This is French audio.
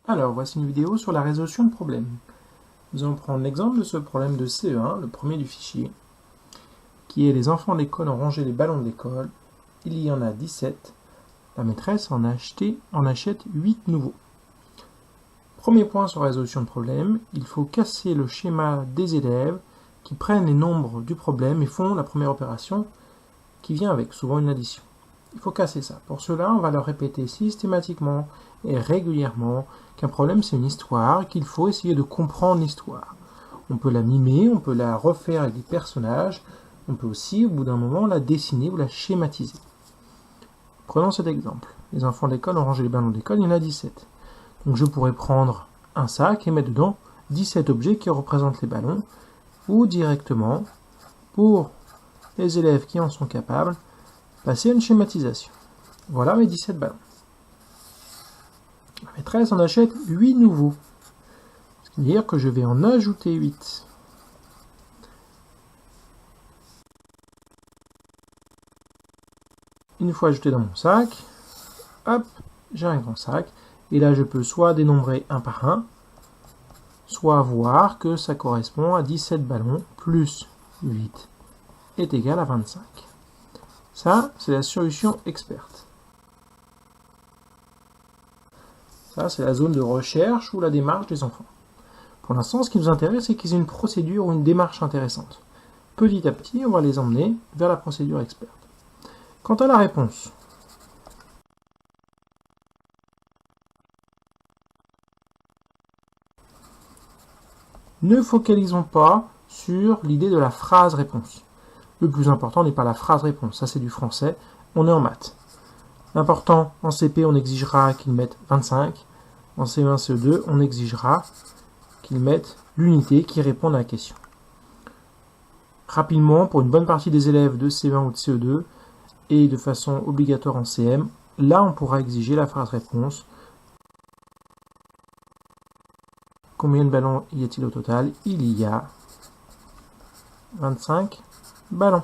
Alors, voici une vidéo sur la résolution de problèmes. Nous allons prendre l'exemple de ce problème de CE1, le premier du fichier, qui est les enfants de l'école ont rangé les ballons de l'école. Il y en a 17. La maîtresse en achète 8 nouveaux. Premier point sur la résolution de problème, il faut casser le schéma des élèves qui prennent les nombres du problème et font la première opération qui vient avec, souvent une addition. Il faut casser ça. Pour cela, on va leur répéter systématiquement et régulièrement qu'un problème c'est une histoire et qu'il faut essayer de comprendre l'histoire. On peut la mimer, on peut la refaire avec des personnages, on peut aussi, au bout d'un moment, la dessiner ou la schématiser. Prenons cet exemple. Les enfants de l'école ont rangé les ballons de l'école, il y en a 17. Donc je pourrais prendre un sac et mettre dedans 17 objets qui représentent les ballons, ou directement, pour les élèves qui en sont capables, passer à une schématisation. Voilà mes 17 ballons. La maîtresse en achète 8 nouveaux. Ce qui veut dire que je vais en ajouter 8. Une fois ajouté dans mon sac, hop, j'ai un grand sac. Et là, je peux soit dénombrer un par un, soit voir que ça correspond à 17 ballons plus 8 est égal à 25. Ça, c'est la solution experte. Ça, c'est la zone de recherche ou la démarche des enfants. Pour l'instant, ce qui nous intéresse, c'est qu'ils aient une procédure ou une démarche intéressante. Petit à petit, on va les emmener vers la procédure experte. Quant à la réponse, ne focalisons pas sur l'idée de la phrase réponse. Le plus important n'est pas la phrase réponse, ça c'est du français, on est en maths. L'important, en CP, on exigera qu'ils mettent 25. En CE1, CE2, on exigera qu'ils mettent l'unité qui répond à la question. Rapidement, pour une bonne partie des élèves de CE1 ou de CE2, et de façon obligatoire en CM, là on pourra exiger la phrase réponse. Combien de ballons y a-t-il au total? Il y a 25 ballons.